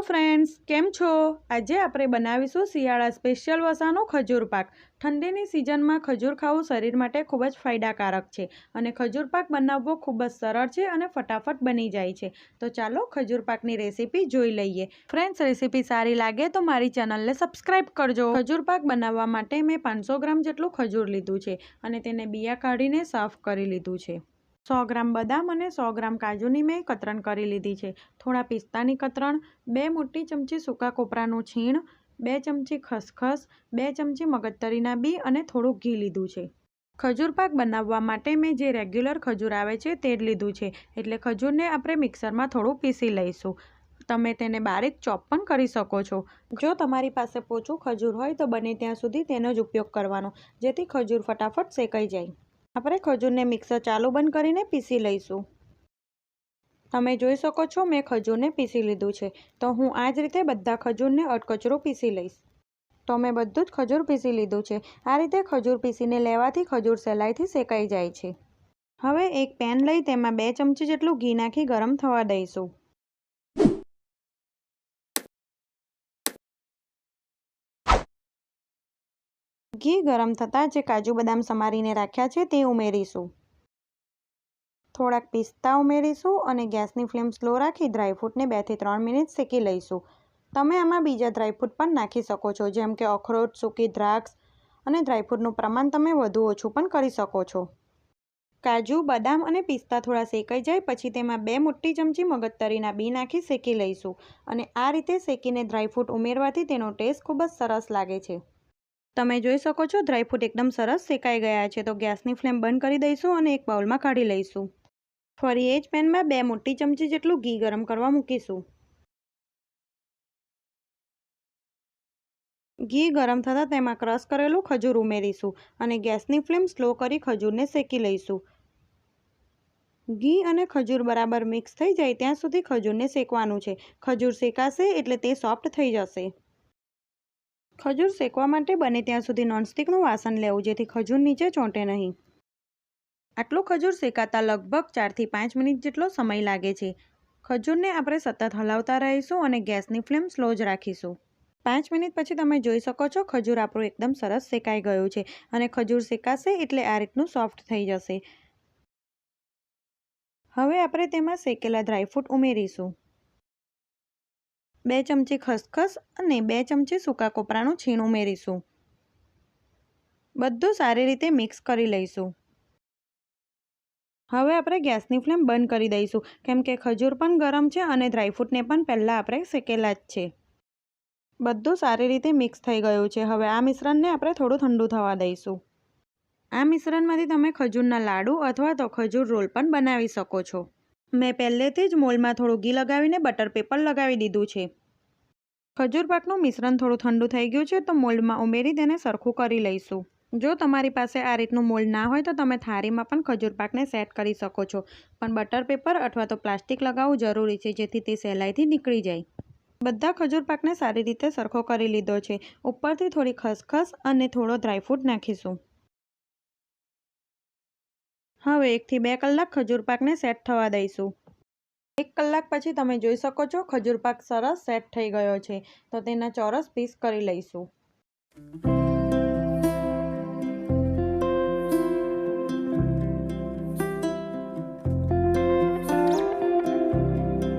Friends, केम छो? आजे आपणे बनावीशुं शियाळा स्पेशियल वसानो खजूर पाक। ठंडीनी सीजनमां खजूर खावुं शरीर माटे खूब ज फायदाकारक छे अने खजूर पाक बनावવો खूब ज सरळ छे अने फटाफट बनी जाय छे। तो चालो खजूर पाकनी रेसिपी जोई लईए। फ्रेंड्स, रेसिपी सारी लागे तो मारी चेनलने सब्सक्राइब करजो। खजूर पाक बनाववा माटे मैं 500 ग्राम जेटલું खजूर लीधुं छे अने तेने बिया काढीने साफ करी लीधुं छे। 100 ग्राम बदाम और 100 ग्राम काजूनी मैं कतरण करी लीधी छे। थोड़ा पिस्तानी कतरण, 2 मोटी चमची सूका कोपरानुं छीण, 2 चमची खसखस, 2 चमची मगजतरीना बी और थोड़ुं घी लीधुं छे। खजूर पाक बनाववा माटे मैं जे रेग्युलर खजूर आवे छे ते ज लीधुं छे, एटले खजूरने आपणे मिक्सरमां थोड़ुं पीसी लईशुं। तमे तेने बारीक चॉप पण करी शको छो। जो तमारी पासे पोचुं खजूर होय तो बने त्यां सुधी तेनो ज उपयोग करवानो, जेथी खजूर फटाफट शेकाई जाय। આપણે ખજૂરને મિક્સર ચાલુ બંધ કરીને પીસી લઈશું। તમે જોઈ શકો છો મેં ખજૂરને પીસી લીધું છે। તો હું આ જ રીતે બધા ખજૂરને અધકચરું પીસી લઈશ। તો મેં બધું જ ખજૂર પીસી લીધું છે। આ રીતે ખજૂર પીસીને લેવાથી ખજૂર સહેલાઈથી શેકાઈ જાય છે। હવે એક પેન લઈ તેમાં 2 ચમચી જેટલું ઘી નાખી ગરમ થવા દઈશું। घी गरम थता जे काजू बदाम समारीने राख्या छे ते उमेरीशुं। थोड़ाक पिस्ता उमेरीशुं अने गैसनी फ्लेम स्लो राखी ड्रायफ्रूटने 2 થી 3 मिनिट शेकी लईशुं। तमे आमां बीजा ड्रायफ्रूट पण नाखी शको छो, जेम के अखरोट, सूकी द्राक्ष अने ड्रायफ्रूटनुं प्रमाण तमे वधु ओछुं पण करी शको छो। काजू, बदाम अने पिस्ता थोड़ा शेकाई जाय पछी तेमां 2 मोटी चमची मगजतरीना बी नाखी शेकी लईशुं अने आ रीते शेकीने ड्रायफ्रूट उमेरवाथी तेनो टेस्ट खूब ज सरस लागे छे। તમે જોઈ શકો છો ડ્રાયફ્રૂટ એકદમ સરસ શેકાઈ ગયા છે। તો ગેસની ફ્લેમ બંધ કરી દઈશું અને એક બાઉલમાં કાઢી લઈશું। ફરી એ જ પેનમાં 2 મોટી ચમચી જેટલું ઘી ગરમ કરવા મૂકીશું। ઘી ગરમ થતાં તેમાં ક્રશ કરેલું ખજૂર ઉમેરીશું અને ગેસની ફ્લેમ સ્લો કરી ખજૂરને શેકી લઈશું। ઘી અને ખજૂર બરાબર મિક્સ થઈ જાય ત્યાં સુધી ખજૂરને શેકવાનું છે। ખજૂર શેકાશે એટલે તે સોફ્ટ થઈ જશે। खजूर शेकवा माटे बने त्यां सुधी नॉनस्टिकनुं वासन लेवुं जेथी खजूर नीचे चोंटे नहीं। आटलुं खजूर शेकाता लगभग 4 થી 5 मिनिट जेटलो समय लागे छे। खजूरने आपणे सतत हलावता रहीशुं अने गैसनी फ्लेम स्लो ज राखीशुं। 5 मिनिट पछी तमे जोई शको छो खजूर आपणुं एकदम सरस शेकाई गयुं छे अने खजूर शेकाशे एटले आ रीतनुं सॉफ्ट थई जशे। हवे आपणे तेमां शेकेला ड्रायफ्रूट उमेरीशुं। 2 चमची खसखस અને 2 ચમચી સૂકા કોપરાનું છીણ ઉમેરીશું। બધું સારી રીતે મિક્સ કરી લઈશું। હવે આપણે ગેસની ફ્લેમ બંધ કરી દઈશું કેમ કે ખજૂર પણ ગરમ છે અને ડ્રાયફ્રૂટને પણ પહેલાં આપણે શેકેલા જ છે। બધું સારી રીતે મિક્સ થઈ ગયું છે। હવે આ મિશ્રણને આપણે થોડું ઠંડુ થવા દઈશું। આ મિશ્રણમાંથી તમે ખજૂરના લાડુ અથવા તો ખજૂર રોલ પણ બનાવી શકો છો। મેં પહેલેથી જ મોલમાં થોડું ઘી લગાવીને બટર પેપર લગાવી દીધું છે। ખજૂર પાકનું મિશ્રણ થોડું ઠંડુ થઈ ગયું છે તો મોલ્ડમાં ઉમેરી તેને સરખું કરી લઈશું। જો તમારી પાસે આ રીતનું મોલ્ડ ના હોય તો તમે થાળીમાં પણ ખજૂર પાકને સેટ કરી શકો છો, પણ બટર પેપર અથવા તો પ્લાસ્ટિક લગાવવું જરૂરી છે જેથી તે સહેલાઈથી નીકળી જાય। બધા ખજૂર પાકને સારી રીતે સરખો કરી લીધો છે। ઉપરથી થોડી ખસખસ અને થોડો ડ્રાયફ્રૂટ નાખીશું। હવે 1 થી 2 કલાક ખજૂર પાકને સેટ થવા દઈશું। 1 કલાક પછી તમે જોઈ શકો છો ખજૂર પાક સરસ સેટ થઈ ગયો છે। તો તેના ચોરસ પીસ કરી લઈશું।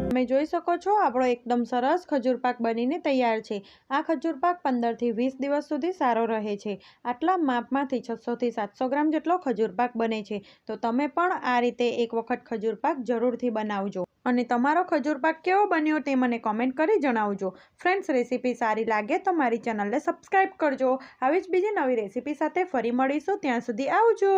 તમે જોઈ શકો છો આપણો એકદમ સરસ ખજૂર પાક બનીને તૈયાર છે। આ ખજૂર પાક 15 થી 20 દિવસ સુધી સારો રહે છે। આટલા માપમાંથી 600 થી 700 ગ્રામ જેટલો ખજૂર પાક બને છે। તો તમે પણ આ રીતે એક વખત ખજૂર પાક જરૂરથી બનાવજો અને તમારો ખજૂર પાક કેવો બન્યો તે મને કોમેન્ટ કરી જણાવજો। ફ્રેન્ડ્સ, રેસીપી સારી લાગે તો મારી ચેનલને સબસ્ક્રાઈબ કરજો। આવી જ બીજી નવી રેસીપી સાથે ફરી મળીશું। ત્યાં સુધી આવજો।